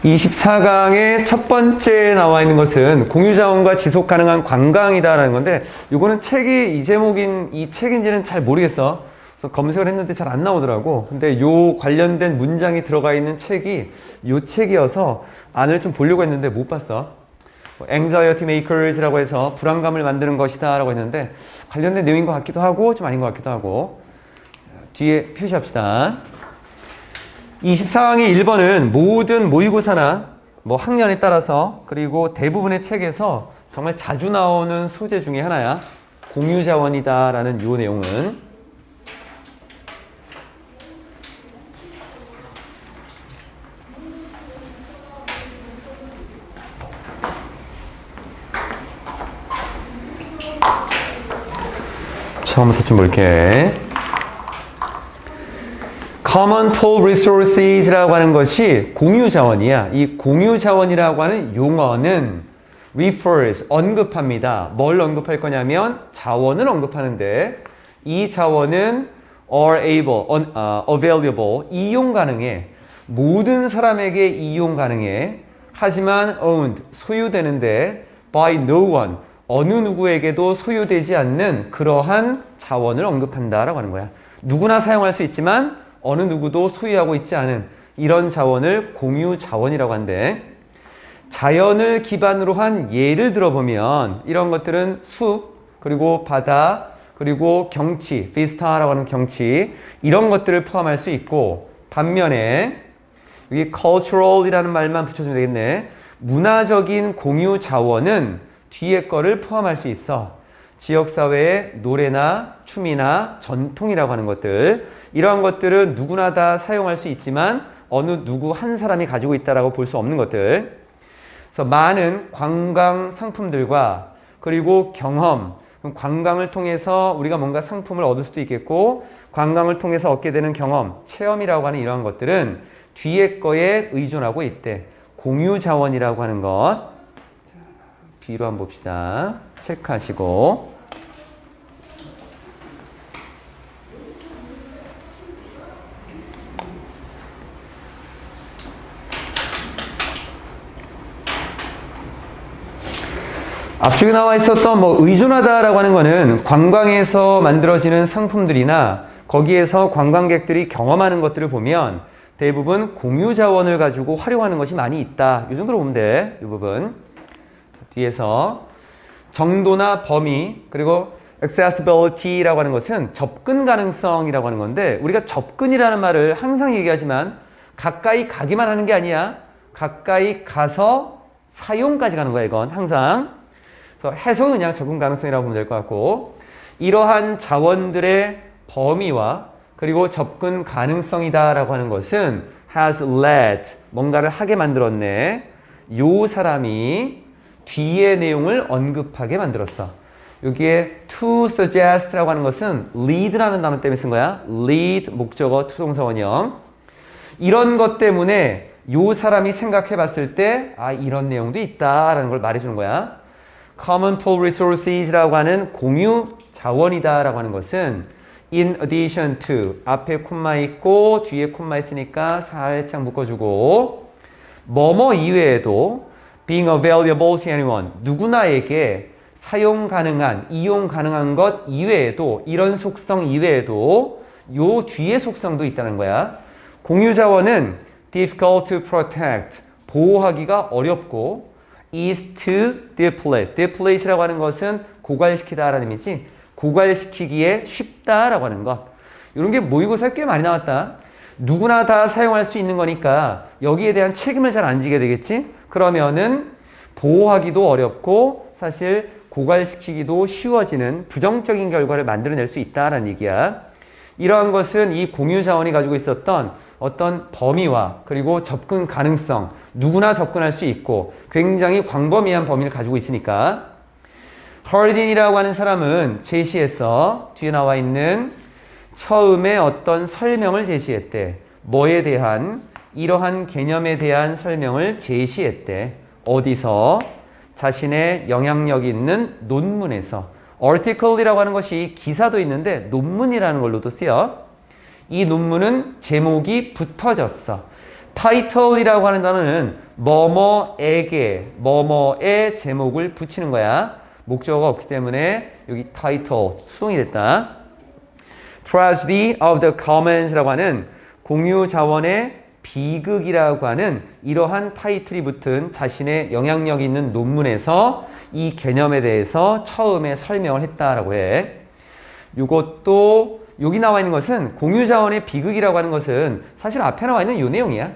24강의 첫 번째 나와 있는 것은 공유자원과 지속가능한 관광이다라는 건데, 이거는 책이 이 제목인 이 책인지는 잘 모르겠어. 그래서 검색을 했는데 잘 안 나오더라고. 근데 요 관련된 문장이 들어가 있는 책이 요 책이어서 안을 좀 보려고 했는데 못 봤어. Anxiety Makers라고 해서 불안감을 만드는 것이다 라고 했는데 관련된 내용인 것 같기도 하고 좀 아닌 것 같기도 하고. 자, 뒤에 표시합시다. 24강의 1번은 모든 모의고사나 뭐 학년에 따라서 그리고 대부분의 책에서 정말 자주 나오는 소재 중에 하나야. 공유자원이다 라는 요 내용은. 처음부터 좀 볼게. Common Pool Resources라고 하는 것이 공유자원이야. 이 공유자원이라고 하는 용어는 refers, 언급합니다. 뭘 언급할 거냐면 자원을 언급하는데 이 자원은 are able, available, 이용 가능해. 모든 사람에게 이용 가능해. 하지만 owned, 소유되는데 by no one, 어느 누구에게도 소유되지 않는 그러한 자원을 언급한다라고 하는 거야. 누구나 사용할 수 있지만 어느 누구도 소유하고 있지 않은 이런 자원을 공유자원이라고 한대. 자연을 기반으로 한 예를 들어보면 이런 것들은 숲, 그리고 바다, 그리고 경치, 비스타라고 하는 경치, 이런 것들을 포함할 수 있고, 반면에 여기 cultural이라는 말만 붙여주면 되겠네. 문화적인 공유자원은 뒤에 거를 포함할 수 있어. 지역사회의 노래나 춤이나 전통이라고 하는 것들, 이러한 것들은 누구나 다 사용할 수 있지만 어느 누구 한 사람이 가지고 있다라고 볼 수 없는 것들. 그래서 많은 관광 상품들과 그리고 경험, 관광을 통해서 우리가 뭔가 상품을 얻을 수도 있겠고 관광을 통해서 얻게 되는 경험, 체험이라고 하는 이러한 것들은 뒤에 거에 의존하고 있대. 공유자원이라고 하는 것. 뒤로 한번 봅시다. 체크하시고. 앞쪽에 나와 있었던 의존하다라고 하는 거는 관광에서 만들어지는 상품들이나 거기에서 관광객들이 경험하는 것들을 보면 대부분 공유자원을 가지고 활용하는 것이 많이 있다. 이 정도로 보면 돼. 이 부분. 뒤에서 정도나 범위, 그리고 accessibility라고 하는 것은 접근 가능성이라고 하는 건데, 우리가 접근이라는 말을 항상 얘기하지만 가까이 가기만 하는 게 아니야. 가까이 가서 사용까지 가는 거야, 이건 항상. 그래서 해석은 그냥 접근 가능성이라고 보면 될 것 같고, 이러한 자원들의 범위와 그리고 접근 가능성이다라고 하는 것은 has led, 뭔가를 하게 만들었네. 요 사람이 뒤의 내용을 언급하게 만들었어. 여기에 to suggest라고 하는 것은 lead라는 단어 때문에 쓴 거야. lead, 목적어, 투동사 원형. 이런 것 때문에 요 사람이 생각해 봤을 때 이런 내용도 있다라는 걸 말해주는 거야. Common Pool Resources라고 하는 공유 자원이다라고 하는 것은 in addition to, 앞에 콤마 있고 뒤에 콤마 있으니까 살짝 묶어주고, 뭐뭐 이외에도 being available to anyone, 누구나에게 사용 가능한, 이용 가능한 것 이외에도, 이런 속성 이외에도 요 뒤에 속성도 있다는 거야. 공유자원은 difficult to protect, 보호하기가 어렵고, is to deplete, deplete이라고 하는 것은 고갈시키다라는 의미지, 고갈시키기에 쉽다라고 하는 것. 이런 게 모의고사에 꽤 많이 나왔다. 누구나 다 사용할 수 있는 거니까 여기에 대한 책임을 잘 안 지게 되겠지? 그러면은 보호하기도 어렵고 사실 고갈시키기도 쉬워지는 부정적인 결과를 만들어낼 수 있다라는 얘기야. 이러한 것은 이 공유자원이 가지고 있었던 어떤 범위와 그리고 접근 가능성, 누구나 접근할 수 있고 굉장히 광범위한 범위를 가지고 있으니까. 허딘이라고 하는 사람은 제시했어. 뒤에 나와 있는 처음에 어떤 설명을 제시했대. 뭐에 대한? 이러한 개념에 대한 설명을 제시했대. 어디서? 자신의 영향력 있는 논문에서. article이라고 하는 것이 기사도 있는데 논문이라는 걸로도 쓰여. 이 논문은 제목이 붙어졌어. title이라고 하는 단어는 뭐뭐에게 뭐뭐의 제목을 붙이는 거야. 목적어가 없기 때문에 여기 title 수동이 됐다. Tragedy of the Commons라고 하는 공유 자원의 비극이라고 하는 이러한 타이틀이 붙은 자신의 영향력 있는 논문에서 이 개념에 대해서 처음에 설명을 했다라고 해. 이것도 여기 나와 있는 것은 공유 자원의 비극이라고 하는 것은 사실 앞에 나와 있는 이 내용이야.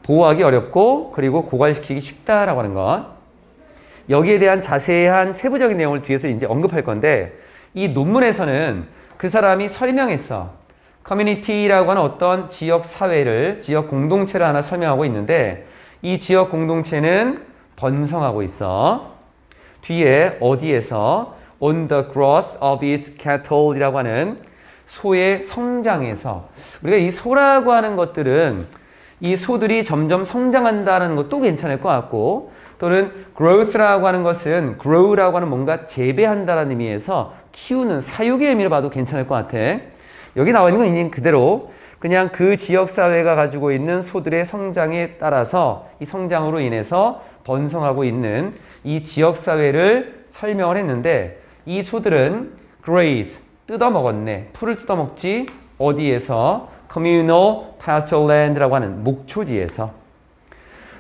보호하기 어렵고 그리고 고갈시키기 쉽다라고 하는 것. 여기에 대한 자세한 세부적인 내용을 뒤에서 이제 언급할 건데 이 논문에서는 그 사람이 설명했어. 커뮤니티라고 하는 어떤 지역 사회를, 지역 공동체를 하나 설명하고 있는데 이 지역 공동체는 번성하고 있어. 뒤에 어디에서 on the growth of its cattle이라고 하는 소의 성장에서 우리가 이 소라고 하는 것들은 이 소들이 점점 성장한다는 것도 괜찮을 것 같고 또는 growth라고 하는 것은 grow라고 하는 뭔가 재배한다는 의미에서 키우는 사육의 의미로 봐도 괜찮을 것 같아. 여기 나와 있는 건 있는 그대로 그냥 그 지역사회가 가지고 있는 소들의 성장에 따라서 이 성장으로 인해서 번성하고 있는 이 지역사회를 설명을 했는데 이 소들은 graze, 뜯어먹었네. 풀을 뜯어먹지. 어디에서? communal pasture land라고 하는 목초지에서.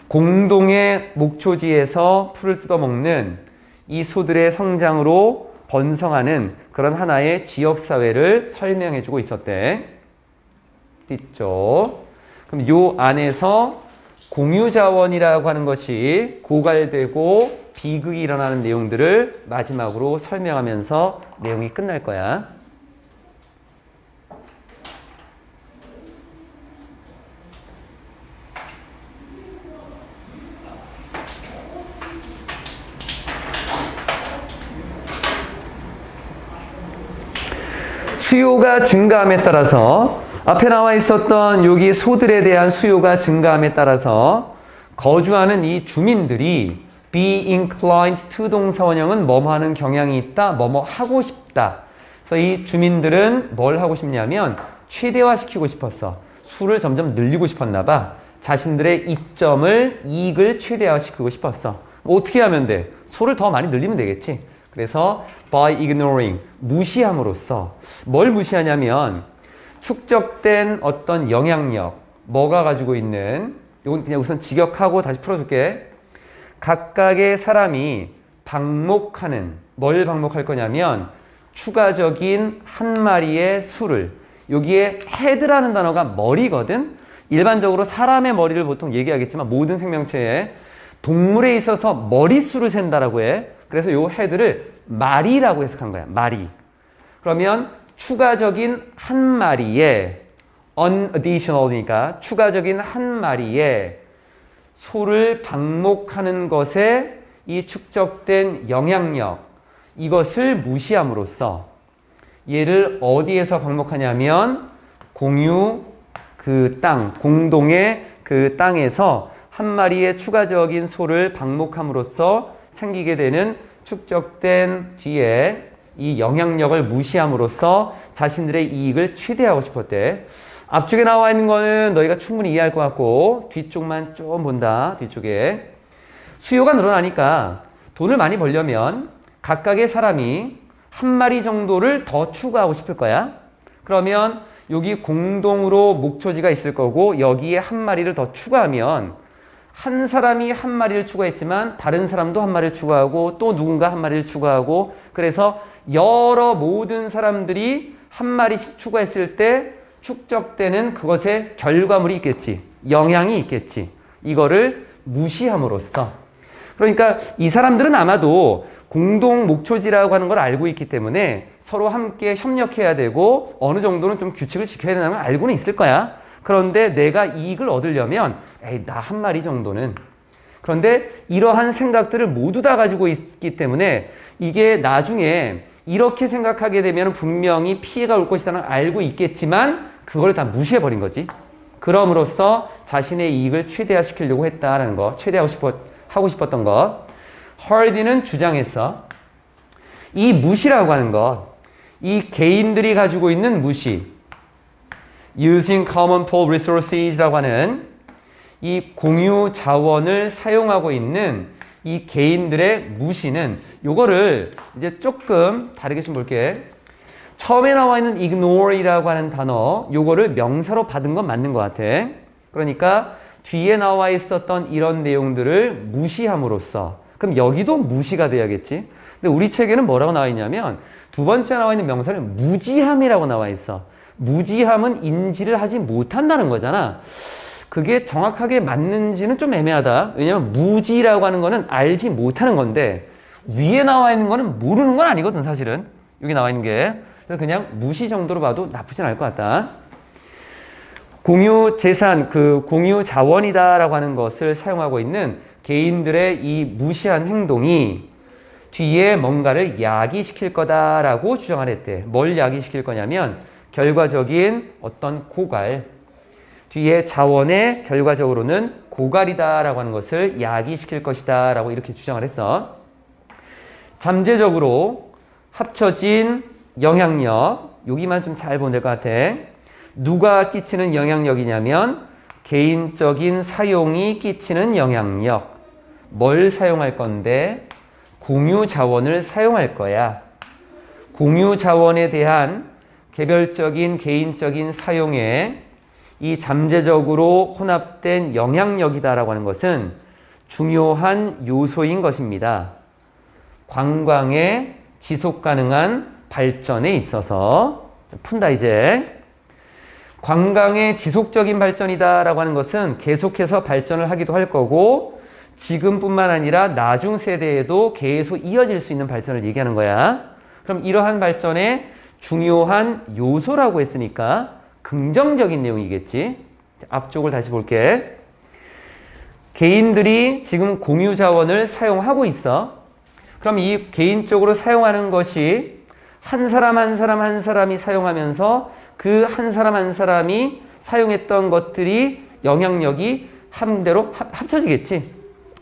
공동의 목초지에서 풀을 뜯어먹는 이 소들의 성장으로 번성하는 그런 하나의 지역사회를 설명해주고 있었대. 띠죠. 그럼 요 안에서 공유자원이라고 하는 것이 고갈되고 비극이 일어나는 내용들을 마지막으로 설명하면서 내용이 끝날 거야. 수요가 증가함에 따라서 앞에 나와 있었던 여기 소들에 대한 수요가 증가함에 따라서 거주하는 이 주민들이 be inclined to 동사원형은 뭐뭐 하는 경향이 있다, 뭐뭐 하고 싶다. 그래서 이 주민들은 뭘 하고 싶냐면 최대화시키고 싶었어. 수를 점점 늘리고 싶었나 봐. 자신들의 이점을, 이익을 최대화시키고 싶었어. 어떻게 하면 돼? 소를 더 많이 늘리면 되겠지. 그래서 by ignoring, 무시함으로써 뭘 무시하냐면 축적된 어떤 영향력, 뭐가 가지고 있는, 이건 그냥 우선 직역하고 다시 풀어줄게. 각각의 사람이 방목하는, 뭘 방목할 거냐면 추가적인 한 마리의 수를, 여기에 head라는 단어가 머리거든. 일반적으로 사람의 머리를 보통 얘기하겠지만 모든 생명체에 동물에 있어서 머릿수를 잰다라고 해. 그래서 요 헤드를 마리라고 해석한 거야. 마리. 그러면 추가적인 한 마리에 an additional이니까 추가적인 한 마리에 소를 방목하는 것에 이 축적된 영향력 이것을 무시함으로써 얘를 어디에서 방목하냐면 공유 그 땅, 공동의 그 땅에서 한 마리의 추가적인 소를 방목함으로써 생기게 되는 축적된 뒤에 이 영향력을 무시함으로써 자신들의 이익을 최대하고 싶었대. 앞쪽에 나와 있는 거는 너희가 충분히 이해할 것 같고 뒤쪽만 좀 본다. 뒤쪽에 수요가 늘어나니까 돈을 많이 벌려면 각각의 사람이 한 마리 정도를 더 추가하고 싶을 거야. 그러면 여기 공동으로 목초지가 있을 거고 여기에 한 마리를 더 추가하면 한 사람이 한 마리를 추가했지만 다른 사람도 한 마리를 추가하고 또 누군가 한 마리를 추가하고 그래서 여러 모든 사람들이 한 마리씩 추가했을 때 축적되는 그것의 결과물이 있겠지. 영향이 있겠지. 이거를 무시함으로써. 그러니까 이 사람들은 아마도 공동 목초지라고 하는 걸 알고 있기 때문에 서로 함께 협력해야 되고 어느 정도는 좀 규칙을 지켜야 된다는 걸 알고는 있을 거야. 그런데 내가 이익을 얻으려면 에이, 나 한 마리 정도는. 그런데 이러한 생각들을 모두 다 가지고 있기 때문에 이게 나중에 이렇게 생각하게 되면 분명히 피해가 올 것이라는 걸 알고 있겠지만 그걸 다 무시해버린 거지. 그럼으로써 자신의 이익을 최대화시키려고 했다라는 거. 하고 싶었던 것. 헐디는 주장했어. 이 무시라고 하는 것. 이 개인들이 가지고 있는 무시. using common pool resources라고 하는 이 공유 자원을 사용하고 있는 이 개인들의 무시는 요거를 이제 조금 다르게 좀 볼게. 처음에 나와 있는 ignore이라고 하는 단어 요거를 명사로 받은 건 맞는 것 같아. 그러니까 뒤에 나와 있었던 이런 내용들을 무시함으로써 그럼 여기도 무시가 돼야겠지. 근데 우리 책에는 뭐라고 나와 있냐면 두 번째 나와 있는 명사는 무지함이라고 나와 있어. 무지함은 인지를 하지 못한다는 거잖아. 그게 정확하게 맞는지는 좀 애매하다. 왜냐면 무지라고 하는 거는 알지 못하는 건데 위에 나와 있는 거는 모르는 건 아니거든 사실은. 여기 나와 있는 게. 그래서 그냥 무시 정도로 봐도 나쁘진 않을 것 같다. 공유 재산, 그 공유 자원이다라고 하는 것을 사용하고 있는 개인들의 이 무시한 행동이 뒤에 뭔가를 야기시킬 거다라고 주장을 했대. 뭘 야기시킬 거냐면 결과적인 어떤 고갈, 뒤에 자원의 결과적으로는 고갈이다라고 하는 것을 야기시킬 것이다 라고 이렇게 주장을 했어. 잠재적으로 합쳐진 영향력, 여기만 좀 잘 보면 될 것 같아. 누가 끼치는 영향력이냐면 개인적인 사용이 끼치는 영향력. 뭘 사용할 건데? 공유 자원을 사용할 거야. 공유 자원에 대한 개별적인 개인적인 사용에 이 잠재적으로 혼합된 영향력이다라고 하는 것은 중요한 요소인 것입니다. 관광의 지속 가능한 발전에 있어서 푼다 이제. 관광의 지속적인 발전이다라고 하는 것은 계속해서 발전을 하기도 할 거고 지금뿐만 아니라 나중 세대에도 계속 이어질 수 있는 발전을 얘기하는 거야. 그럼 이러한 발전의 중요한 요소라고 했으니까 긍정적인 내용이겠지. 앞쪽을 다시 볼게. 개인들이 지금 공유 자원을 사용하고 있어. 그럼 이 개인적으로 사용하는 것이 한 사람 한 사람 한 사람이 사용하면서 그 한 사람 한 사람이 사용했던 것들이 영향력이 한대로 합쳐지겠지.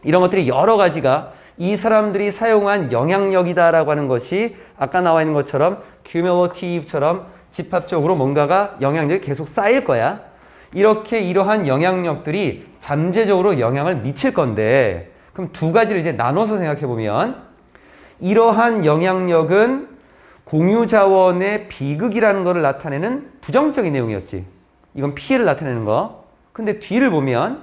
이런 것들이 여러 가지가 이 사람들이 사용한 영향력이다라고 하는 것이 아까 나와 있는 것처럼 cumulative처럼 집합적으로 뭔가가 영향력이 계속 쌓일 거야. 이렇게 이러한 영향력들이 잠재적으로 영향을 미칠 건데 그럼 두 가지를 이제 나눠서 생각해 보면 이러한 영향력은 공유 자원의 비극이라는 것을 나타내는 부정적인 내용이었지. 이건 피해를 나타내는 거. 근데 뒤를 보면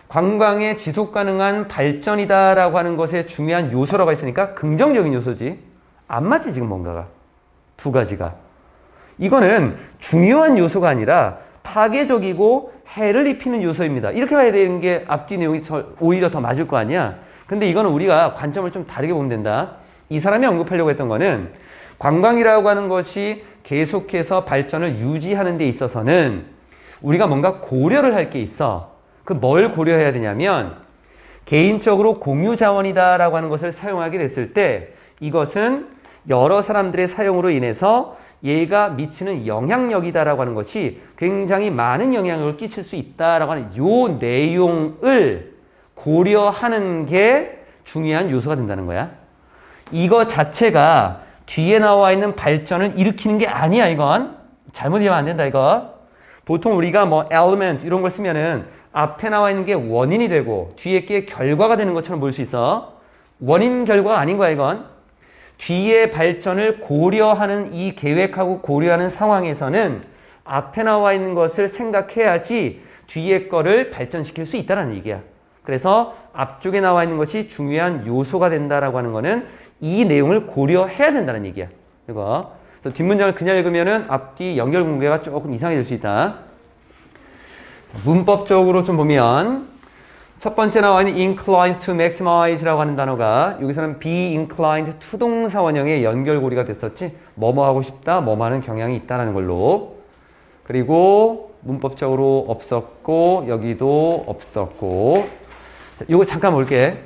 관광의 지속 가능한 발전이다라고 하는 것에 중요한 요소라고 했으니까 긍정적인 요소지. 안 맞지 지금 뭔가가. 두 가지가. 이거는 중요한 요소가 아니라 파괴적이고 해를 입히는 요소입니다. 이렇게 봐야 되는 게 앞뒤 내용이 오히려 더 맞을 거 아니야. 근데 이거는 우리가 관점을 좀 다르게 보면 된다. 이 사람이 언급하려고 했던 거는 관광이라고 하는 것이 계속해서 발전을 유지하는 데 있어서는 우리가 뭔가 고려를 할 게 있어. 그 뭘 고려해야 되냐면 개인적으로 공유 자원이다라고 하는 것을 사용하게 됐을 때 이것은 여러 사람들의 사용으로 인해서 얘가 미치는 영향력이다라고 하는 것이 굉장히 많은 영향력을 끼칠 수 있다라고 하는 요 내용을 고려하는 게 중요한 요소가 된다는 거야. 이거 자체가 뒤에 나와 있는 발전을 일으키는 게 아니야, 이건. 잘못 이해하면 안 된다, 이거. 보통 우리가 뭐 element 이런 걸 쓰면은 앞에 나와 있는 게 원인이 되고 뒤에 게 결과가 되는 것처럼 볼 수 있어. 원인 결과가 아닌 거야, 이건. 뒤에 발전을 고려하는 이 계획하고 고려하는 상황에서는 앞에 나와 있는 것을 생각해야지 뒤에 거를 발전시킬 수 있다는 얘기야. 그래서 앞쪽에 나와 있는 것이 중요한 요소가 된다라고 하는 거는 이 내용을 고려해야 된다는 얘기야. 이거. 그래서 뒷문장을 그냥 읽으면은 앞뒤 연결 관계가 조금 이상해질 수 있다. 문법적으로 좀 보면 첫 번째 나와 있는 inclined to maximize라고 하는 단어가 여기서는 be inclined to 동사 원형의 연결고리가 됐었지. 뭐뭐 하고 싶다, 뭐뭐 하는 경향이 있다라는 걸로. 그리고 문법적으로 없었고 여기도 없었고. 자, 요거 잠깐 볼게.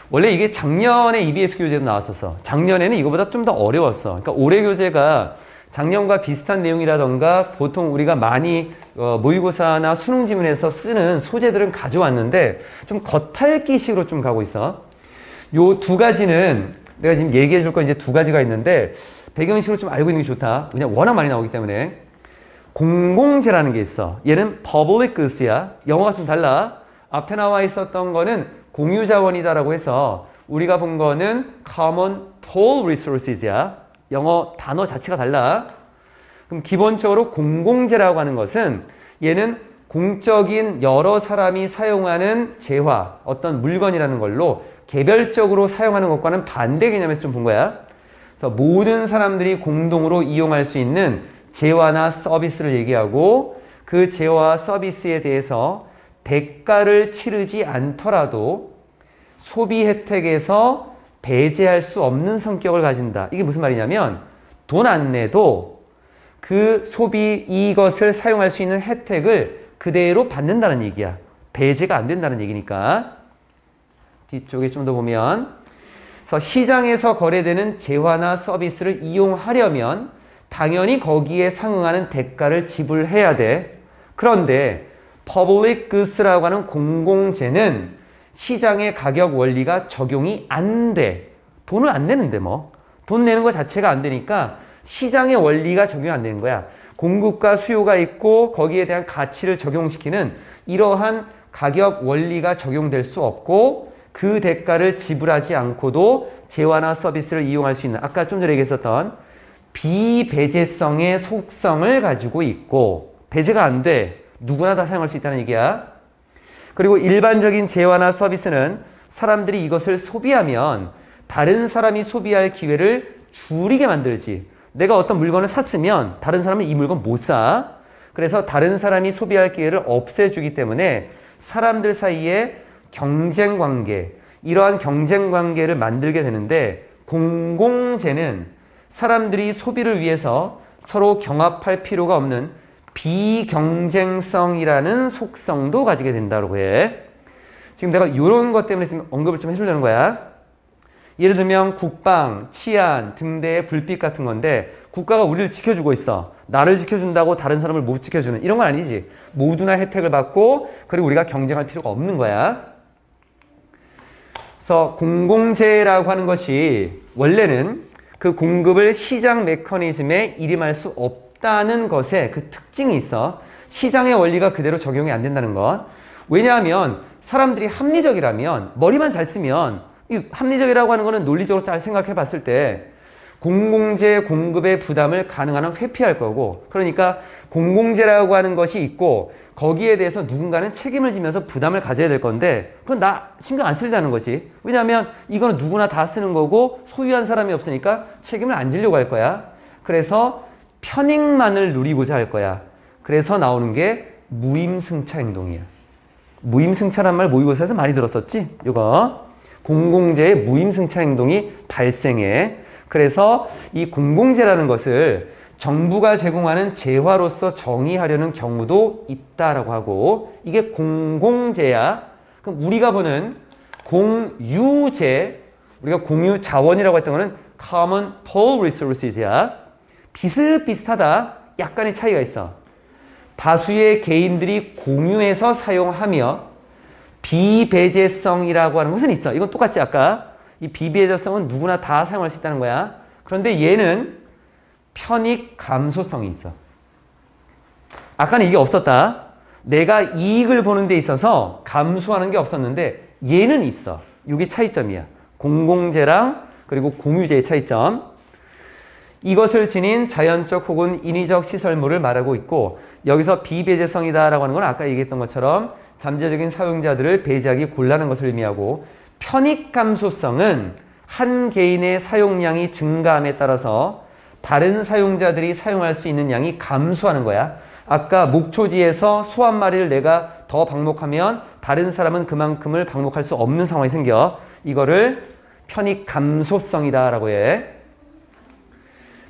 원래 이게 작년에 EBS 교재도 나왔었어. 작년에는 이거보다 좀 더 어려웠어. 그러니까 올해 교재가 작년과 비슷한 내용이라던가 보통 우리가 많이 모의고사나 수능 지문에서 쓰는 소재들은 가져왔는데 좀 겉핥기식으로 좀 가고 있어. 요 두 가지는 내가 지금 얘기해 줄 건 이제 두 가지가 있는데 배경식으로 좀 알고 있는 게 좋다. 그냥 워낙 많이 나오기 때문에. 공공재라는 게 있어. 얘는 public goods야. 영어가 좀 달라. 앞에 나와 있었던 거는 공유 자원이다라고 해서 우리가 본 거는 common pool resources야. 영어 단어 자체가 달라. 그럼 기본적으로 공공재라고 하는 것은 얘는 공적인 여러 사람이 사용하는 재화, 어떤 물건이라는 걸로 개별적으로 사용하는 것과는 반대 개념에서 좀 본 거야. 그래서 모든 사람들이 공동으로 이용할 수 있는 재화나 서비스를 얘기하고 그 재화와 서비스에 대해서 대가를 치르지 않더라도 소비 혜택에서 배제할 수 없는 성격을 가진다. 이게 무슨 말이냐면 돈 안 내도 그 소비 이것을 사용할 수 있는 혜택을 그대로 받는다는 얘기야. 배제가 안 된다는 얘기니까. 뒤쪽에 좀 더 보면 그래서 시장에서 거래되는 재화나 서비스를 이용하려면 당연히 거기에 상응하는 대가를 지불해야 돼. 그런데 public goods라고 하는 공공재는 시장의 가격 원리가 적용이 안 돼. 돈을 안 내는데 뭐. 돈 내는 것 자체가 안 되니까 시장의 원리가 적용이 안 되는 거야. 공급과 수요가 있고 거기에 대한 가치를 적용시키는 이러한 가격 원리가 적용될 수 없고 그 대가를 지불하지 않고도 재화나 서비스를 이용할 수 있는 아까 좀 전에 얘기했었던 비배제성의 속성을 가지고 있고 배제가 안 돼. 누구나 다 사용할 수 있다는 얘기야. 그리고 일반적인 재화나 서비스는 사람들이 이것을 소비하면 다른 사람이 소비할 기회를 줄이게 만들지. 내가 어떤 물건을 샀으면 다른 사람은 이 물건 못 사. 그래서 다른 사람이 소비할 기회를 없애주기 때문에 사람들 사이에 경쟁 관계, 이러한 경쟁 관계를 만들게 되는데 공공재는 사람들이 소비를 위해서 서로 경합할 필요가 없는 비경쟁성이라는 속성도 가지게 된다고 해. 지금 내가 이런 것 때문에 지금 언급을 좀 해주려는 거야. 예를 들면 국방, 치안 등대의 불빛 같은 건데 국가가 우리를 지켜주고 있어. 나를 지켜준다고 다른 사람을 못 지켜주는 이런 건 아니지. 모두나 혜택을 받고 그리고 우리가 경쟁할 필요가 없는 거야. 그래서 공공재라고 하는 것이 원래는 그 공급을 시장 메커니즘에 일임할 수 없다는 것에 그 특징이 있어. 시장의 원리가 그대로 적용이 안 된다는 것. 왜냐하면 사람들이 합리적이라면 머리만 잘 쓰면 이 합리적이라고 하는 거는 논리적으로 잘 생각해 봤을 때 공공재 공급의 부담을 가능한 한 회피할 거고 그러니까 공공재라고 하는 것이 있고 거기에 대해서 누군가는 책임을 지면서 부담을 가져야 될 건데 그건 나 신경 안 쓰려는 거지. 왜냐하면 이거는 누구나 다 쓰는 거고 소유한 사람이 없으니까 책임을 안 지려고 할 거야. 그래서 편익만을 누리고자 할 거야. 그래서 나오는 게 무임승차 행동이야. 무임승차란 말 모의고사에서 많이 들었었지? 이거 공공재의 무임승차 행동이 발생해. 그래서 이 공공재라는 것을 정부가 제공하는 재화로서 정의하려는 경우도 있다라고 하고 이게 공공재야. 그럼 우리가 보는 공유재, 우리가 공유 자원이라고 했던 거는 common pool resources야. 비슷비슷하다. 약간의 차이가 있어. 다수의 개인들이 공유해서 사용하며 비배제성이라고 하는 것은 있어. 이건 똑같지 아까. 이 비배제성은 누구나 다 사용할 수 있다는 거야. 그런데 얘는 편익 감소성이 있어. 아까는 이게 없었다. 내가 이익을 보는 데 있어서 감소하는 게 없었는데 얘는 있어. 이게 차이점이야. 공공재랑 그리고 공유재의 차이점. 이것을 지닌 자연적 혹은 인위적 시설물을 말하고 있고 여기서 비배제성이다라고 하는 건 아까 얘기했던 것처럼 잠재적인 사용자들을 배제하기 곤란한 것을 의미하고 편익 감소성은 한 개인의 사용량이 증가함에 따라서 다른 사용자들이 사용할 수 있는 양이 감소하는 거야. 아까 목초지에서 소 한 마리를 내가 더 방목하면 다른 사람은 그만큼을 방목할 수 없는 상황이 생겨. 이거를 편익 감소성이다라고 해.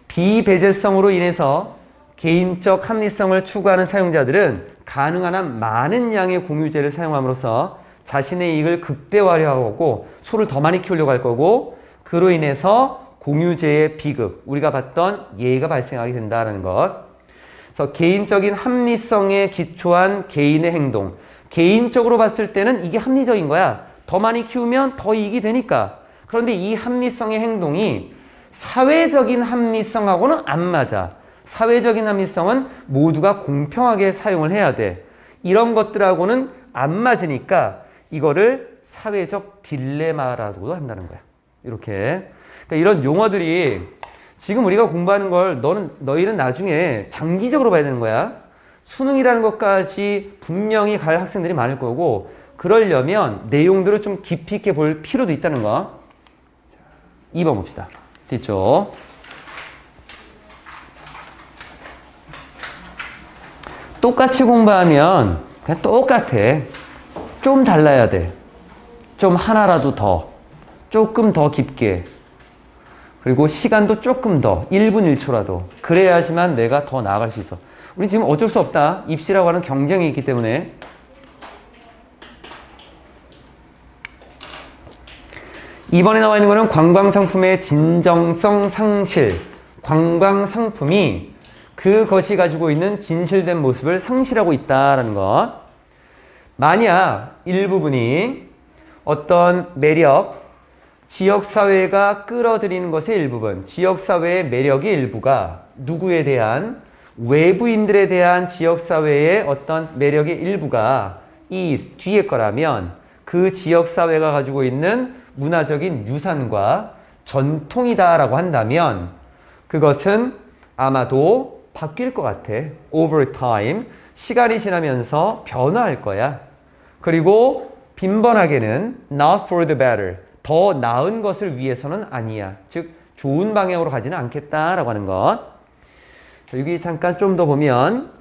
비배제성으로 인해서 개인적 합리성을 추구하는 사용자들은 가능한 한 많은 양의 공유재를 사용함으로써 자신의 이익을 극대화하려고 하고 소를 더 많이 키우려고 할 거고 그로 인해서 공유재의 비극, 우리가 봤던 예가 발생하게 된다는 것. 그래서 개인적인 합리성에 기초한 개인의 행동. 개인적으로 봤을 때는 이게 합리적인 거야. 더 많이 키우면 더 이익이 되니까. 그런데 이 합리성의 행동이 사회적인 합리성하고는 안 맞아. 사회적인 합리성은 모두가 공평하게 사용을 해야 돼. 이런 것들하고는 안 맞으니까 이거를 사회적 딜레마라고도 한다는 거야. 이렇게. 그러니까 이런 용어들이 지금 우리가 공부하는 걸 너희는 나중에 장기적으로 봐야 되는 거야. 수능이라는 것까지 분명히 갈 학생들이 많을 거고, 그러려면 내용들을 좀 깊이 있게 볼 필요도 있다는 거. 2번 봅시다. 뒤쪽. 똑같이 공부하면 그냥 똑같아. 좀 달라야 돼. 좀 하나라도 더. 조금 더 깊게. 그리고 시간도 조금 더. 1분 1초라도. 그래야지만 내가 더 나아갈 수 있어. 우리 지금 어쩔 수 없다. 입시라고 하는 경쟁이 있기 때문에. 이번에 나와 있는 거는 관광상품의 진정성 상실. 관광상품이 그것이 가지고 있는 진실된 모습을 상실하고 있다라는 것. 만약 일부분이 어떤 매력, 지역사회가 끌어들이는 것의 일부분, 지역사회의 매력의 일부가 누구에 대한, 외부인들에 대한 지역사회의 어떤 매력의 일부가 이 뒤에 거라면 그 지역사회가 가지고 있는 문화적인 유산과 전통이다라고 한다면 그것은 아마도 바뀔 것 같아. over time. 시간이 지나면서 변화할 거야. 그리고 빈번하게는 not for the better. 더 나은 것을 위해서는 아니야. 즉 좋은 방향으로 가지는 않겠다라고 하는 것. 여기 잠깐 좀 더 보면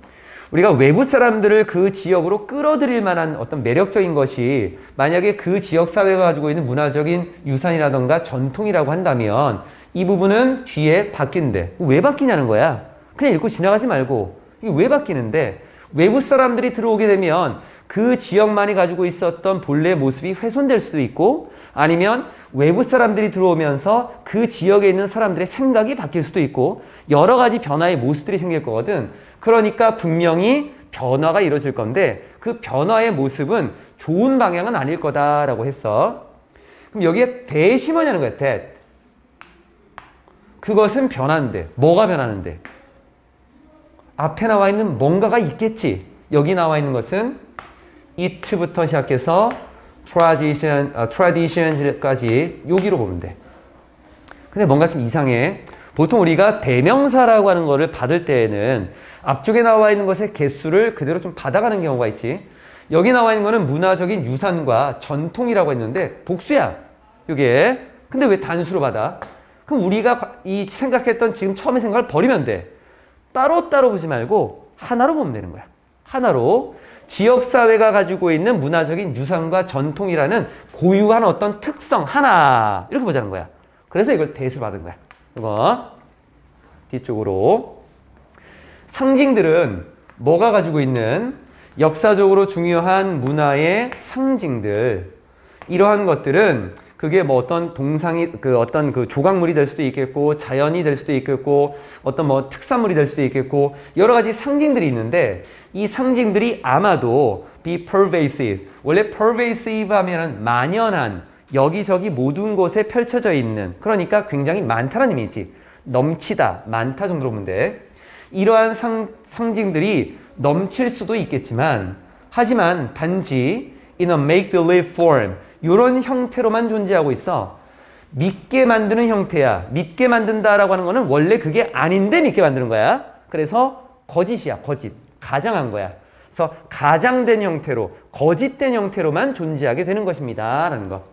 우리가 외부 사람들을 그 지역으로 끌어들일 만한 어떤 매력적인 것이 만약에 그 지역사회가 가지고 있는 문화적인 유산이라던가 전통이라고 한다면 이 부분은 뒤에 바뀐대. 왜 바뀌냐는 거야. 그냥 읽고 지나가지 말고 이게 왜 바뀌는데 외부 사람들이 들어오게 되면 그 지역만이 가지고 있었던 본래의 모습이 훼손될 수도 있고 아니면 외부 사람들이 들어오면서 그 지역에 있는 사람들의 생각이 바뀔 수도 있고 여러 가지 변화의 모습들이 생길 거거든. 그러니까 분명히 변화가 이루어질 건데 그 변화의 모습은 좋은 방향은 아닐 거다라고 했어. 그럼 여기에 that이 뭐냐는 거야. that. 그것은 변하는데 뭐가 변하는데? 앞에 나와 있는 뭔가가 있겠지. 여기 나와 있는 것은 it부터 시작해서 traditions까지 여기로 보면 돼. 근데 뭔가 좀 이상해. 보통 우리가 대명사라고 하는 거를 받을 때에는 앞쪽에 나와 있는 것의 개수를 그대로 좀 받아가는 경우가 있지. 여기 나와 있는 거는 문화적인 유산과 전통이라고 했는데 복수야. 이게. 근데 왜 단수로 받아? 그럼 우리가 이 생각했던 지금 처음에 생각을 버리면 돼. 따로따로 보지 말고 하나로 보면 되는 거야. 하나로 지역사회가 가지고 있는 문화적인 유산과 전통이라는 고유한 어떤 특성 하나 이렇게 보자는 거야. 그래서 이걸 대수로 받은 거야. 이거 뒤쪽으로 상징들은 뭐가 가지고 있는 역사적으로 중요한 문화의 상징들 이러한 것들은 그게 뭐 어떤 동상이 어떤 그 조각물이 될 수도 있겠고 자연이 될 수도 있겠고 어떤 뭐 특산물이 될 수도 있겠고 여러 가지 상징들이 있는데 이 상징들이 아마도 be pervasive. 원래 pervasive 하면은 만연한 여기저기 모든 곳에 펼쳐져 있는 그러니까 굉장히 많다는 의미지. 넘치다, 많다 정도로 보면 돼. 이러한 상징들이 넘칠 수도 있겠지만 하지만 단지 in a make-believe form 이런 형태로만 존재하고 있어. 믿게 만드는 형태야. 믿게 만든다라고 하는 거는 원래 그게 아닌데 믿게 만드는 거야. 그래서 거짓이야. 거짓. 가장한 거야. 그래서 가장된 형태로 거짓된 형태로만 존재하게 되는 것입니다. 라는 거.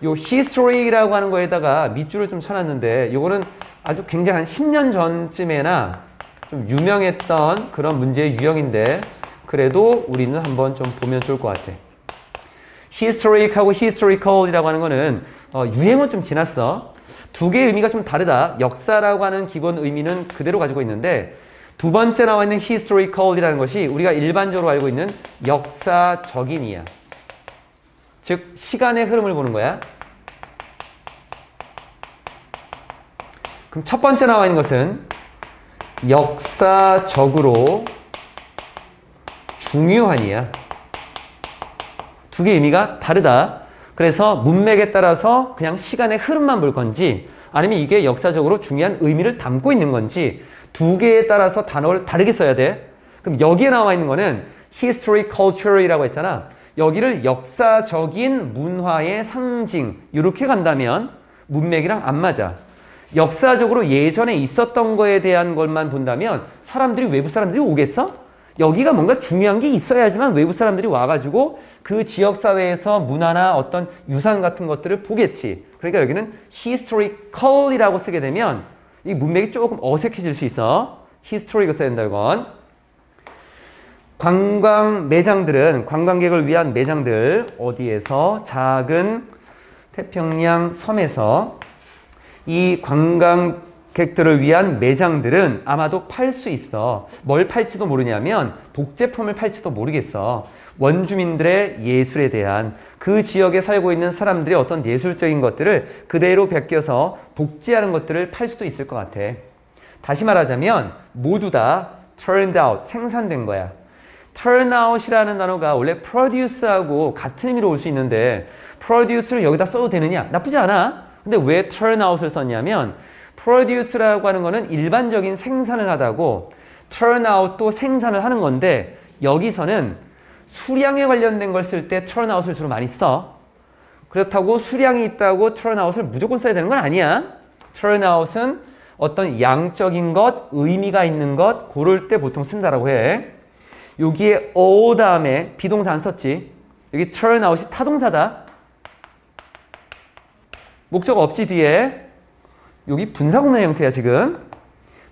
요 history라고 하는 거에다가 밑줄을 좀 쳐놨는데 요거는 아주 굉장히 한 10년 전쯤에나 좀 유명했던 그런 문제의 유형인데 그래도 우리는 한번 좀 보면 좋을 것 같아. historic하고 historical이라고 하는 거는 유행은 좀 지났어. 두 개의 의미가 좀 다르다. 역사라고 하는 기본 의미는 그대로 가지고 있는데 두 번째 나와 있는 historical이라는 것이 우리가 일반적으로 알고 있는 역사적인이야. 즉 시간의 흐름을 보는 거야. 그럼 첫 번째 나와 있는 것은 역사적으로 중요한이야. 두 개의 의미가 다르다. 그래서 문맥에 따라서 그냥 시간의 흐름만 볼 건지 아니면 이게 역사적으로 중요한 의미를 담고 있는 건지 두 개에 따라서 단어를 다르게 써야 돼. 그럼 여기에 나와 있는 거는 history, culture이라고 했잖아. 여기를 역사적인 문화의 상징 이렇게 간다면 문맥이랑 안 맞아. 역사적으로 예전에 있었던 거에 대한 것만 본다면 사람들이 외부 사람들이 오겠어? 여기가 뭔가 중요한 게 있어야지만 외부 사람들이 와가지고 그 지역사회에서 문화나 어떤 유산 같은 것들을 보겠지. 그러니까 여기는 historical이라고 쓰게 되면 이 문맥이 조금 어색해질 수 있어. historic을 써야 된다 이건. 관광 매장들은 관광객을 위한 매장들 어디에서 작은 태평양 섬에서 이 관광객들을 위한 매장들은 아마도 팔 수 있어. 뭘 팔지도 모르냐면 복제품을 팔지도 모르겠어. 원주민들의 예술에 대한 그 지역에 살고 있는 사람들의 어떤 예술적인 것들을 그대로 베껴서 복제하는 것들을 팔 수도 있을 것 같아. 다시 말하자면 모두 다 turned out, 생산된 거야. turn out이라는 단어가 원래 produce하고 같은 의미로 올 수 있는데 produce를 여기다 써도 되느냐? 나쁘지 않아. 근데 왜 turn out을 썼냐면 produce라고 하는 거는 일반적인 생산을 하다고 turn out도 생산을 하는 건데 여기서는 수량에 관련된 걸 쓸 때 turn out을 주로 많이 써. 그렇다고 수량이 있다고 turn out을 무조건 써야 되는 건 아니야. turn out은 어떤 양적인 것, 의미가 있는 것 고를 때 보통 쓴다라고 해. 여기에 o 다음에 비동사 안 썼지. 여기 turn out이 타동사다. 목적 없지 뒤에. 여기 분사구문의 형태야 지금.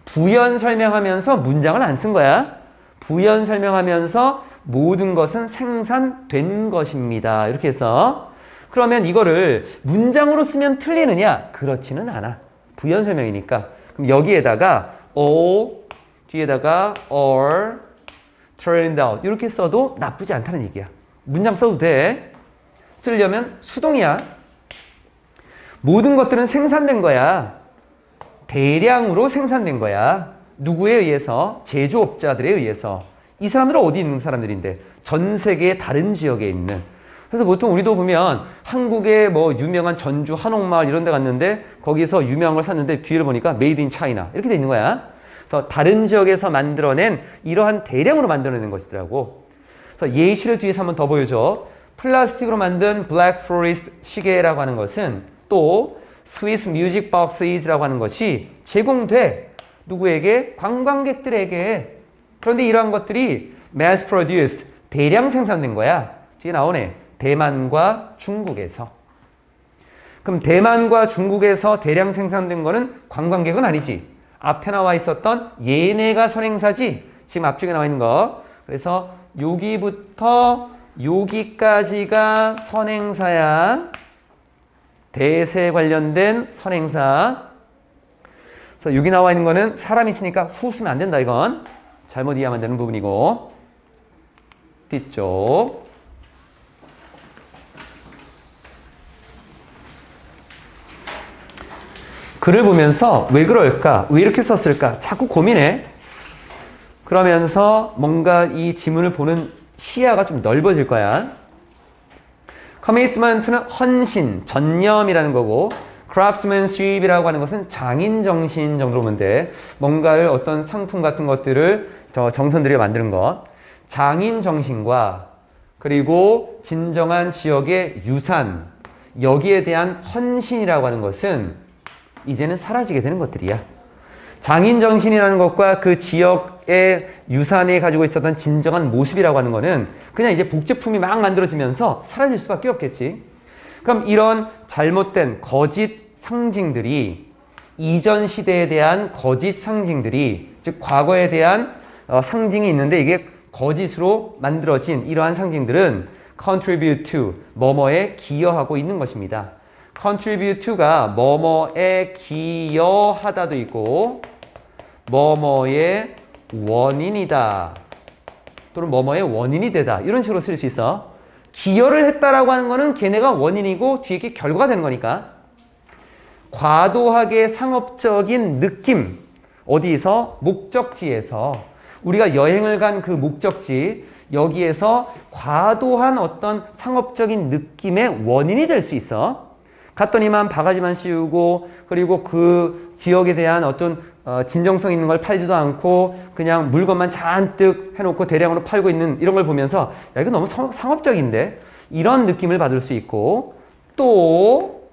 부연 설명하면서 문장을 안 쓴 거야. 부연 설명하면서 모든 것은 생산된 것입니다. 이렇게 해서 그러면 이거를 문장으로 쓰면 틀리느냐? 그렇지는 않아. 부연 설명이니까. 그럼 여기에다가 o 뒤에다가 or turned out 이렇게 써도 나쁘지 않다는 얘기야. 문장 써도 돼. 쓰려면 수동이야. 모든 것들은 생산된 거야. 대량으로 생산된 거야. 누구에 의해서? 제조업자들에 의해서. 이 사람들은 어디 있는 사람들인데? 전 세계의 다른 지역에 있는. 그래서 보통 우리도 보면 한국의 뭐 유명한 전주 한옥마을 이런 데 갔는데 거기서 유명한 걸 샀는데 뒤를 보니까 Made in China 이렇게 돼 있는 거야. 그래서 다른 지역에서 만들어낸 이러한 대량으로 만들어내는 것이더라고. 그래서 예시를 뒤에서 한번 더 보여줘. 플라스틱으로 만든 블랙 포레스트 시계라고 하는 것은 또 스위스 뮤직 박스이즈라고 하는 것이 제공돼. 누구에게? 관광객들에게. 그런데 이러한 것들이 mass produced, 대량 생산된 거야. 뒤에 나오네. 대만과 중국에서. 그럼 대만과 중국에서 대량 생산된 거는 관광객은 아니지. 앞에 나와 있었던 얘네가 선행사지. 지금 앞쪽에 나와 있는 거. 그래서 여기부터 여기까지가 선행사야. 대세에 관련된 선행사. 그래서 여기 나와 있는 거는 사람이 있으니까 후 쓰면 안 된다 이건. 잘못 이해하면 되는 부분이고. 뒤쪽. 글을 보면서 왜 그럴까? 왜 이렇게 썼을까? 자꾸 고민해. 그러면서 뭔가 이 지문을 보는 시야가 좀 넓어질 거야. commitment는 헌신, 전념이라는 거고 craftsmanship이라고 하는 것은 장인정신 정도로 보면 돼. 뭔가를 어떤 상품 같은 것들을 정성 들여 만드는 것. 장인정신과 그리고 진정한 지역의 유산, 여기에 대한 헌신이라고 하는 것은 이제는 사라지게 되는 것들이야. 장인정신이라는 것과 그 지역의 유산에 가지고 있었던 진정한 모습이라고 하는 거는 그냥 이제 복제품이 막 만들어지면서 사라질 수밖에 없겠지. 그럼 이런 잘못된 거짓 상징들이 이전 시대에 대한 거짓 상징들이 즉 과거에 대한 상징이 있는데 이게 거짓으로 만들어진 이러한 상징들은 contribute to, 뭐뭐에 기여하고 있는 것입니다. contribute to가 뭐뭐에 기여하다도 있고 뭐뭐의 원인이다 또는 뭐뭐의 원인이 되다 이런 식으로 쓸 수 있어. 기여를 했다라고 하는 거는 걔네가 원인이고 뒤에 게 결과가 되는 거니까. 과도하게 상업적인 느낌 어디서? 목적지에서. 우리가 여행을 간 그 목적지 여기에서 과도한 어떤 상업적인 느낌의 원인이 될 수 있어. 갔더니만 바가지만 씌우고 그리고 그 지역에 대한 어떤 진정성 있는 걸 팔지도 않고 그냥 물건만 잔뜩 해놓고 대량으로 팔고 있는 이런 걸 보면서 야, 이거 너무 상업적인데? 이런 느낌을 받을 수 있고 또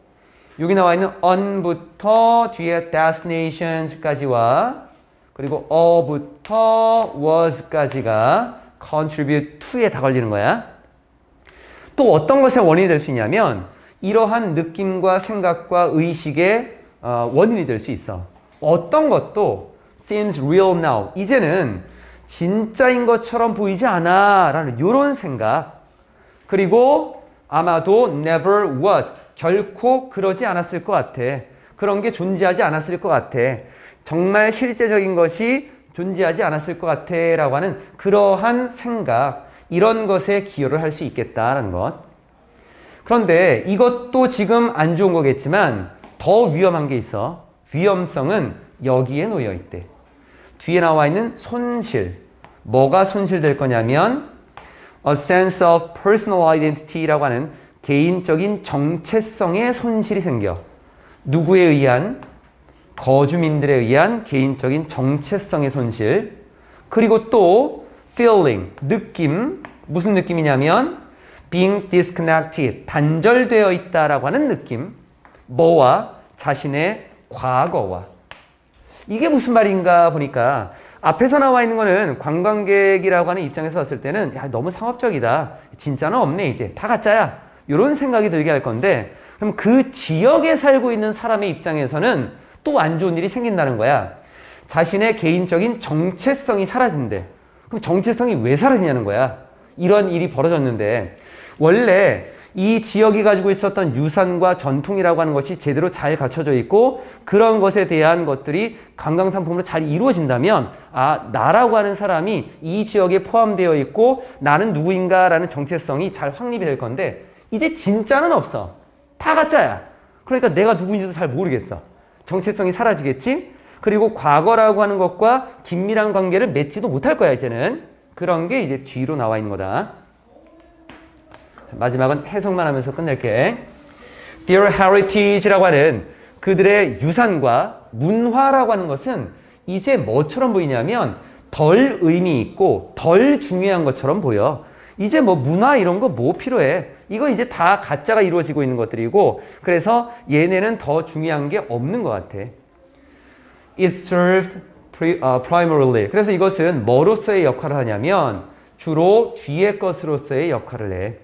여기 나와 있는 on부터 뒤에 destinations까지와 그리고 a부터 was까지가 contribute to에 다 걸리는 거야. 또 어떤 것의 원인이 될 수 있냐면 이러한 느낌과 생각과 의식의 원인이 될 수 있어. 어떤 것도 seems real now. 이제는 진짜인 것처럼 보이지 않아 라는 이런 생각. 그리고 아마도 never was. 결코 그러지 않았을 것 같아. 그런 게 존재하지 않았을 것 같아. 정말 실제적인 것이 존재하지 않았을 것 같아 라고 하는 그러한 생각, 이런 것에 기여를 할 수 있겠다라는 것. 그런데 이것도 지금 안 좋은 거겠지만 더 위험한 게 있어. 위험성은 여기에 놓여 있대. 뒤에 나와 있는 손실. 뭐가 손실될 거냐면 a sense of personal identity라고 하는 개인적인 정체성의 손실이 생겨. 누구에 의한? 거주민들에 의한 개인적인 정체성의 손실. 그리고 또 feeling, 느낌. 무슨 느낌이냐면 being disconnected, 단절되어 있다라고 하는 느낌. 뭐와? 자신의 과거와. 이게 무슨 말인가 보니까 앞에서 나와 있는 거는 관광객이라고 하는 입장에서 봤을 때는 야, 너무 상업적이다. 진짜는 없네 이제. 다 가짜야. 이런 생각이 들게 할 건데 그럼 그 지역에 살고 있는 사람의 입장에서는 또 안 좋은 일이 생긴다는 거야. 자신의 개인적인 정체성이 사라진대. 그럼 정체성이 왜 사라지냐는 거야. 이런 일이 벌어졌는데 원래 이 지역이 가지고 있었던 유산과 전통이라고 하는 것이 제대로 잘 갖춰져 있고 그런 것에 대한 것들이 관광상품으로 잘 이루어진다면 아, 나라고 하는 사람이 이 지역에 포함되어 있고 나는 누구인가라는 정체성이 잘 확립이 될 건데 이제 진짜는 없어. 다 가짜야. 그러니까 내가 누구인지도 잘 모르겠어. 정체성이 사라지겠지? 그리고 과거라고 하는 것과 긴밀한 관계를 맺지도 못할 거야 이제는. 그런 게 이제 뒤로 나와 있는 거다. 자, 마지막은 해석만 하면서 끝낼게. Their heritage라고 하는 그들의 유산과 문화라고 하는 것은 이제 뭐처럼 보이냐면 덜 의미 있고 덜 중요한 것처럼 보여. 이제 뭐 문화 이런 거 뭐 필요해. 이거 이제 다 가짜가 이루어지고 있는 것들이고 그래서 얘네는 더 중요한 게 없는 것 같아. It serves primarily. 그래서 이것은 뭐로서의 역할을 하냐면 주로 뒤의 것으로서의 역할을 해.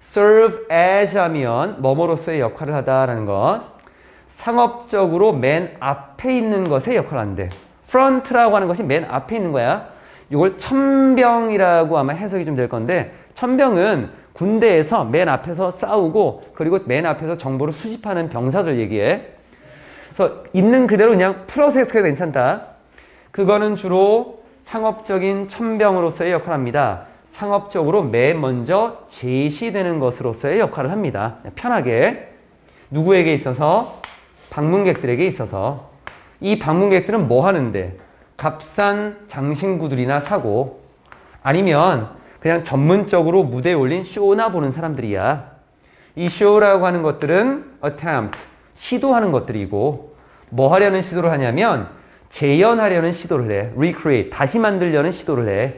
serve as 하면 뭐뭐로서의 역할을 하다라는 것. 상업적으로 맨 앞에 있는 것의 역할을 한대. front라고 하는 것이 맨 앞에 있는 거야. 이걸 천병이라고 아마 해석이 좀 될 건데 천병은 군대에서 맨 앞에서 싸우고 그리고 맨 앞에서 정보를 수집하는 병사들 얘기해. 그래서 있는 그대로 그냥 풀어서 해석해도 괜찮다. 그거는 주로 상업적인 천병으로서의 역할을 합니다. 상업적으로 맨 먼저 제시되는 것으로서의 역할을 합니다. 편하게. 누구에게 있어서? 방문객들에게 있어서. 이 방문객들은 뭐 하는데? 값싼 장신구들이나 사고 아니면 그냥 전문적으로 무대에 올린 쇼나 보는 사람들이야. 이 쇼라고 하는 것들은 attempt, 시도하는 것들이고 뭐 하려는 시도를 하냐면 재현하려는 시도를 해. recreate, 다시 만들려는 시도를 해.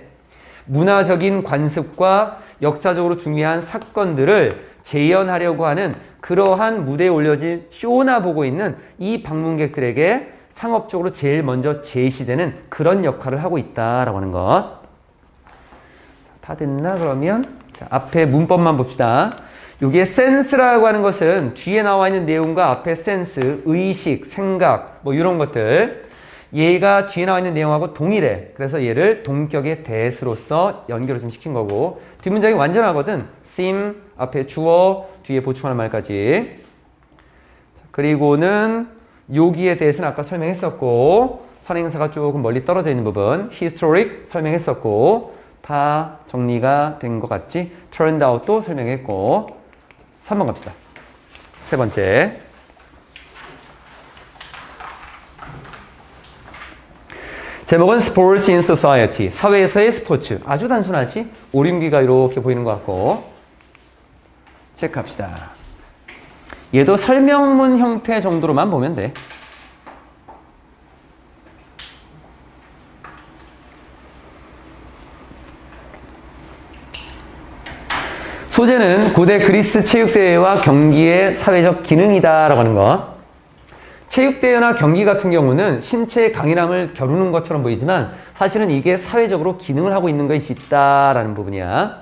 문화적인 관습과 역사적으로 중요한 사건들을 재현하려고 하는 그러한 무대에 올려진 쇼나 보고 있는 이 방문객들에게 상업적으로 제일 먼저 제시되는 그런 역할을 하고 있다라고 하는 것. 다 됐나 그러면? 자, 앞에 문법만 봅시다. 여기에 sense라고 하는 것은 뒤에 나와 있는 내용과 앞에 sense, 의식, 생각 뭐 이런 것들 얘가 뒤에 나와 있는 내용하고 동일해. 그래서 얘를 동격의 대수로서 연결을 좀 시킨 거고 뒷문장이 완전하거든. seem, 앞에 주어, 뒤에 보충하는 말까지. 그리고는 여기에 대해서는 아까 설명했었고 선행사가 조금 멀리 떨어져 있는 부분 historic 설명했었고 다 정리가 된 것 같지? turned out도 설명했고 3번 갑시다. 세 번째 제목은 Sports in Society 사회에서의 스포츠 아주 단순하지? 오림기가 이렇게 보이는 것 같고 체크합시다. 얘도 설명문 형태 정도로만 보면 돼. 소재는 고대 그리스 체육대회와 경기의 사회적 기능이다라고 하는 거. 체육대회나 경기 같은 경우는 신체의 강인함을 겨루는 것처럼 보이지만 사실은 이게 사회적으로 기능을 하고 있는 것이 있다라는 부분이야.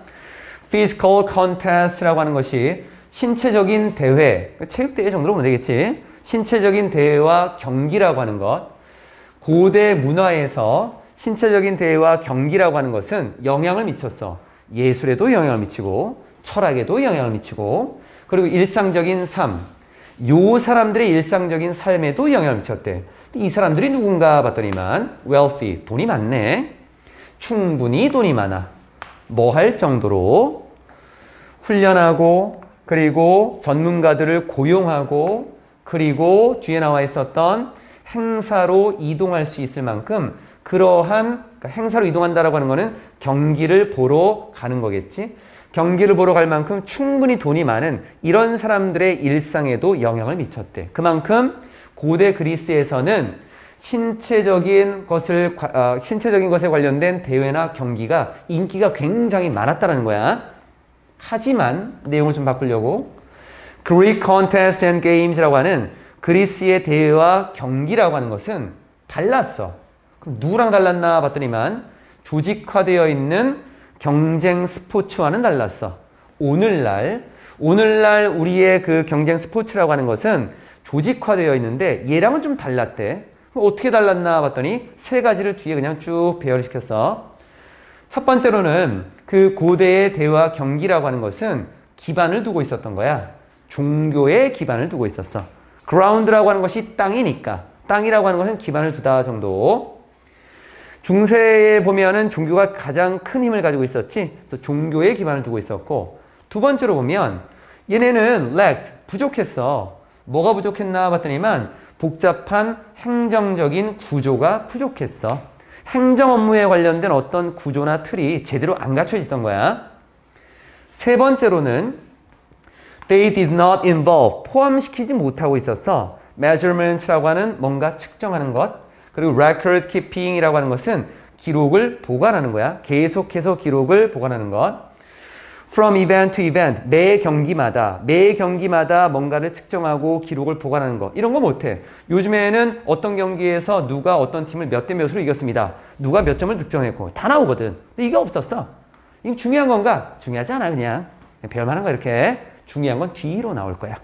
Physical contest라고 하는 것이 신체적인 대회, 체육대회 정도로 보면 되겠지. 신체적인 대회와 경기라고 하는 것. 고대 문화에서 신체적인 대회와 경기라고 하는 것은 영향을 미쳤어. 예술에도 영향을 미치고 철학에도 영향을 미치고 그리고 일상적인 삶, 요 사람들의 일상적인 삶에도 영향을 미쳤대. 이 사람들이 누군가 봤더니만 wealthy, 돈이 많네. 충분히 돈이 많아. 뭐 할 정도로 훈련하고 그리고 전문가들을 고용하고 그리고 뒤에 나와 있었던 행사로 이동할 수 있을 만큼 그러한 그러니까 행사로 이동한다라고 하는 거는 경기를 보러 가는 거겠지. 경기를 보러 갈 만큼 충분히 돈이 많은 이런 사람들의 일상에도 영향을 미쳤대. 그만큼 고대 그리스에서는 신체적인 것에 관련된 대회나 경기가 인기가 굉장히 많았다는 거야. 하지만 내용을 좀 바꾸려고 Greek Contests and Games라고 하는 그리스의 대회와 경기라고 하는 것은 달랐어. 그럼 누구랑 달랐나 봤더니만 조직화되어 있는 경쟁 스포츠와는 달랐어. 오늘날 우리의 그 경쟁 스포츠라고 하는 것은 조직화되어 있는데 얘랑은 좀 달랐대. 어떻게 달랐나 봤더니 세 가지를 뒤에 그냥 쭉 배열을 시켰어. 첫 번째로는 그 고대의 대화 경기라고 하는 것은 기반을 두고 있었던 거야. 종교에 기반을 두고 있었어. ground라고 하는 것이 땅이니까 땅이라고 하는 것은 기반을 두다 정도. 중세에 보면은 종교가 가장 큰 힘을 가지고 있었지. 그래서 종교에 기반을 두고 있었고 두 번째로 보면 얘네는 lacked, 부족했어. 뭐가 부족했나 봤더니만 복잡한 행정적인 구조가 부족했어. 행정 업무에 관련된 어떤 구조나 틀이 제대로 안 갖춰지던 거야. 세 번째로는 they did not involve, 포함시키지 못하고 있었어. measurement라고 하는 뭔가 측정하는 것. 그리고 record keeping이라고 하는 것은 기록을 보관하는 거야. 계속해서 기록을 보관하는 것. From event to event, 매 경기마다 뭔가를 측정하고 기록을 보관하는 거. 이런 거 못해. 요즘에는 어떤 경기에서 누가 어떤 팀을 몇 대 몇으로 이겼습니다. 누가 몇 점을 득점했고 다 나오거든. 근데 이게 없었어. 이거 중요한 건가? 중요하지 않아 그냥. 별만한 거 이렇게. 중요한 건 뒤로 나올 거야.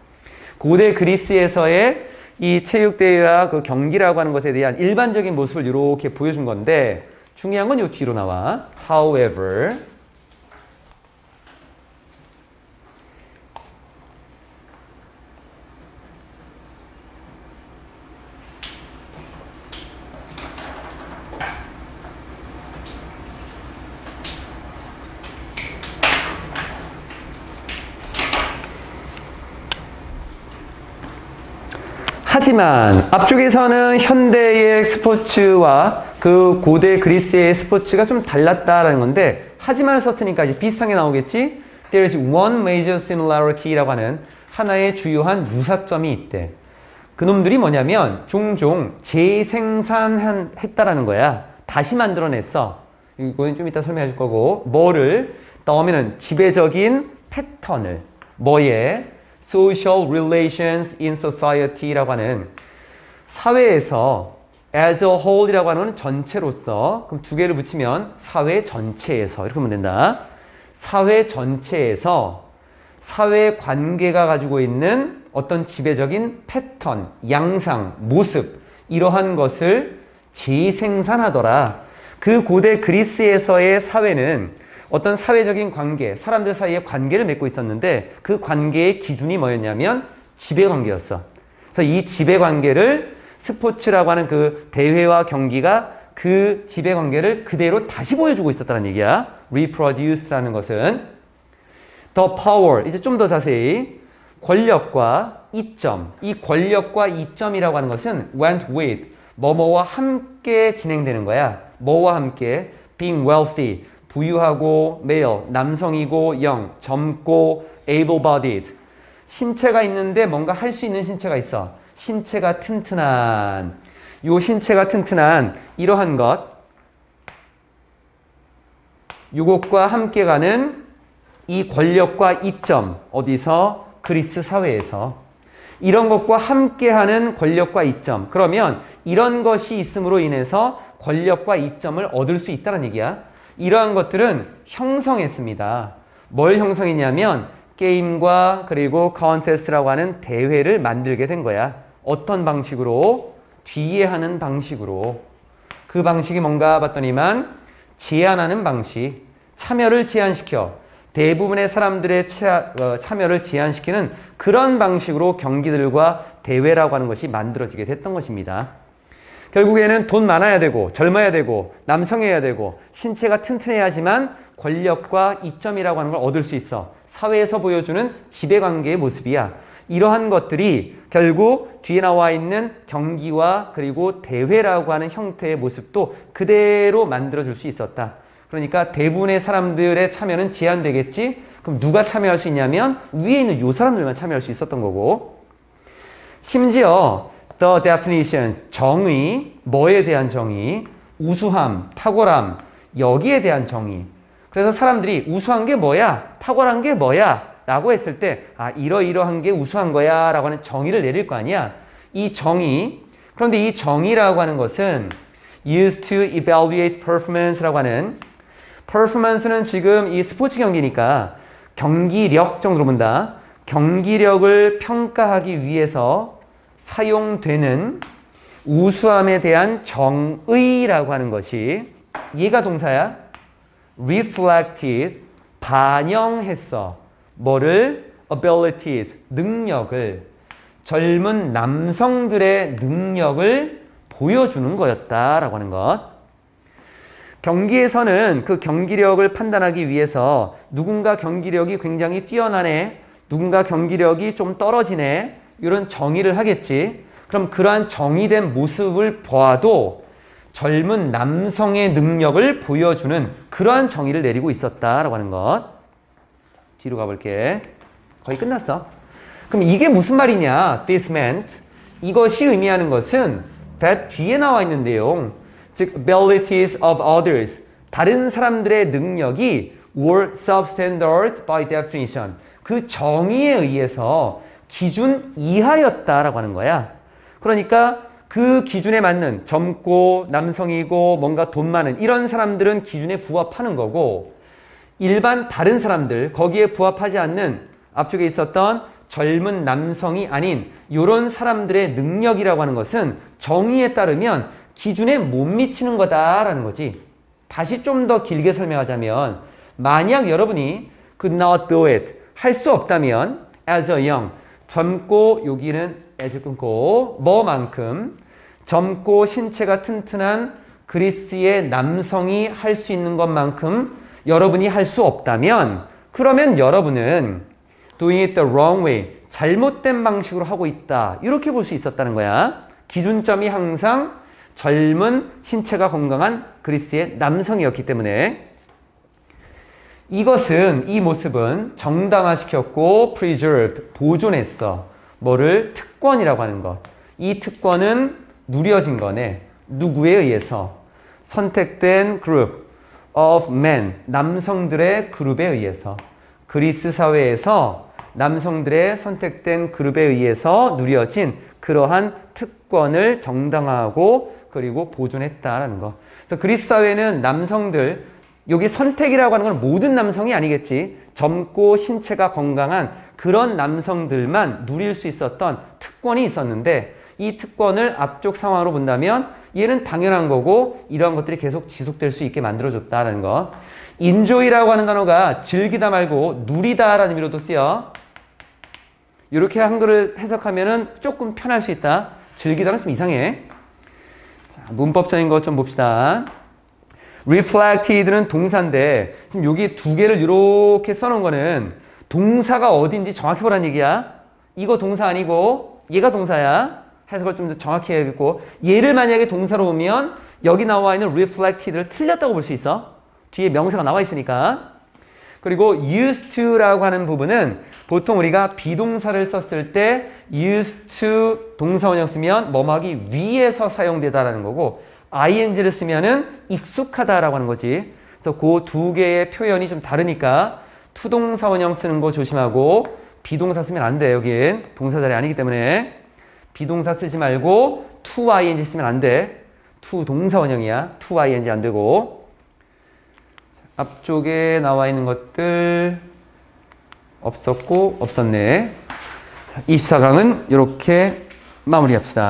고대 그리스에서의 이 체육대회와 그 경기라고 하는 것에 대한 일반적인 모습을 이렇게 보여준 건데 중요한 건 이 뒤로 나와. However, 하지만 앞쪽에서는 현대의 스포츠와 그 고대 그리스의 스포츠가 좀 달랐다라는 건데 하지만을 썼으니까 이제 비슷한 게 나오겠지? There is one major similarity라고 하는 하나의 주요한 유사점이 있대. 그놈들이 뭐냐면 종종 재생산했다라는 거야. 다시 만들어냈어. 이거는 좀 이따 설명해 줄 거고 뭐를? 다음에는 지배적인 패턴을 뭐에? Social Relations in Society라고 하는 사회에서 as a whole이라고 하는 전체로서 그럼 두 개를 붙이면 사회 전체에서 이렇게 보면 된다. 사회 전체에서 사회 관계가 가지고 있는 어떤 지배적인 패턴, 양상, 모습 이러한 것을 재생산하더라. 그 고대 그리스에서의 사회는 어떤 사회적인 관계, 사람들 사이에 관계를 맺고 있었는데 그 관계의 기준이 뭐였냐면 지배관계였어. 그래서 이 지배관계를 스포츠라고 하는 그 대회와 경기가 그 지배관계를 그대로 다시 보여주고 있었다는 얘기야. reproduce라는 것은 the power, 이제 좀 더 자세히 권력과 이점, 이 권력과 이점이라고 하는 것은 went with, 뭐뭐와 함께 진행되는 거야. 뭐와 함께? being wealthy, 부유하고 male, 남성이고 젊고 able-bodied, 신체가 있는데 뭔가 할 수 있는 신체가 있어. 신체가 튼튼한. 요 신체가 튼튼한 이러한 것. 요것과 함께 가는 이 권력과 이점. 어디서? 그리스 사회에서. 이런 것과 함께하는 권력과 이점. 그러면 이런 것이 있음으로 인해서 권력과 이점을 얻을 수 있다는 얘기야. 이러한 것들은 형성했습니다. 뭘 형성했냐면 게임과 그리고 컨테스트라고 하는 대회를 만들게 된 거야. 어떤 방식으로? 뒤에 하는 방식으로. 그 방식이 뭔가 봤더니만 제한하는 방식. 참여를 제한시켜. 대부분의 사람들의 참여를 제한시키는 그런 방식으로 경기들과 대회라고 하는 것이 만들어지게 됐던 것입니다. 결국에는 돈 많아야 되고 젊어야 되고 남성해야 되고 신체가 튼튼해야지만 권력과 이점이라고 하는 걸 얻을 수 있어. 사회에서 보여주는 지배관계의 모습이야. 이러한 것들이 결국 뒤에 나와 있는 경기와 그리고 대회라고 하는 형태의 모습도 그대로 만들어줄 수 있었다. 그러니까 대부분의 사람들의 참여는 제한되겠지? 그럼 누가 참여할 수 있냐면 위에 있는 요 사람들만 참여할 수 있었던 거고, 심지어 the definitions, 정의, 뭐에 대한 정의, 우수함, 탁월함, 여기에 대한 정의. 그래서 사람들이 우수한 게 뭐야? 탁월한 게 뭐야? 라고 했을 때 이러이러한 게 우수한 거야 라고 하는 정의를 내릴 거 아니야. 이 정의, 그런데 이 정의라고 하는 것은 used to evaluate performance라고 하는, performance는 지금 이 스포츠 경기니까 경기력 정도로 본다. 경기력을 평가하기 위해서 사용되는 우수함에 대한 정의라고 하는 것이, 얘가 동사야. reflected, 반영했어. 뭐를? abilities, 능력을. 젊은 남성들의 능력을 보여주는 거였다라고 하는 것. 경기에서는 그 경기력을 판단하기 위해서 누군가 경기력이 굉장히 뛰어나네, 누군가 경기력이 좀 떨어지네, 이런 정의를 하겠지. 그럼 그러한 정의된 모습을 보아도 젊은 남성의 능력을 보여주는 그러한 정의를 내리고 있었다라고 하는 것. 뒤로 가볼게. 거의 끝났어. 그럼 이게 무슨 말이냐? This meant. 이것이 의미하는 것은 that 뒤에 나와 있는 내용. 즉, abilities of others. 다른 사람들의 능력이 were substandard by definition. 그 정의에 의해서 기준 이하였다라고 하는 거야. 그러니까 그 기준에 맞는 젊고 남성이고 뭔가 돈 많은 이런 사람들은 기준에 부합하는 거고, 일반 다른 사람들, 거기에 부합하지 않는 앞쪽에 있었던 젊은 남성이 아닌 이런 사람들의 능력이라고 하는 것은 정의에 따르면 기준에 못 미치는 거다라는 거지. 다시 좀 더 길게 설명하자면, 만약 여러분이 could not do it, 할 수 없다면 as a young, 젊고, 여기는 as 끊고 뭐만큼 젊고 신체가 튼튼한 그리스의 남성이 할 수 있는 것만큼 여러분이 할 수 없다면, 그러면 여러분은 doing it the wrong way, 잘못된 방식으로 하고 있다, 이렇게 볼 수 있었다는 거야. 기준점이 항상 젊은 신체가 건강한 그리스의 남성이었기 때문에. 이것은, 이 모습은 정당화시켰고 preserved, 보존했어. 뭐를? 특권이라고 하는 것. 이 특권은 누려진 거네. 누구에 의해서? 선택된 그룹 of men, 남성들의 그룹에 의해서. 그리스 사회에서 남성들의 선택된 그룹에 의해서 누려진 그러한 특권을 정당화하고 그리고 보존했다라는 거. 그래서 그리스 사회는 남성들, 여기 선택이라고 하는 건 모든 남성이 아니겠지. 젊고 신체가 건강한 그런 남성들만 누릴 수 있었던 특권이 있었는데, 이 특권을 앞쪽 상황으로 본다면 얘는 당연한 거고 이러한 것들이 계속 지속될 수 있게 만들어줬다라는 거. enjoy라고 하는 단어가 즐기다 말고 누리다라는 의미로도 쓰여. 이렇게 한글을 해석하면은 조금 편할 수 있다. 즐기다는 좀 이상해. 자, 문법적인 것 좀 봅시다. reflected는 동사인데 지금 여기 두 개를 이렇게 써놓은 거는 동사가 어딘지 정확히 보라는 얘기야. 이거 동사 아니고 얘가 동사야. 해석을 좀 더 정확히 해야겠고, 얘를 만약에 동사로 보면 여기 나와 있는 reflected를 틀렸다고 볼 수 있어. 뒤에 명사가 나와 있으니까. 그리고 used to라고 하는 부분은 보통 우리가 비동사를 썼을 때 used to 동사원형 쓰면 뭐뭐하기 위해서 사용되다라는 거고 ing를 쓰면은 익숙하다라고 하는 거지. 그래서 그 두 개의 표현이 좀 다르니까 투동사원형 쓰는 거 조심하고 비동사 쓰면 안 돼. 여긴 동사 자리 아니기 때문에 비동사 쓰지 말고 to ing 쓰면 안 돼. to 동사원형이야. to ing 안 되고. 앞쪽에 나와 있는 것들 없었고 없었네. 자, 24강은 이렇게 마무리합시다.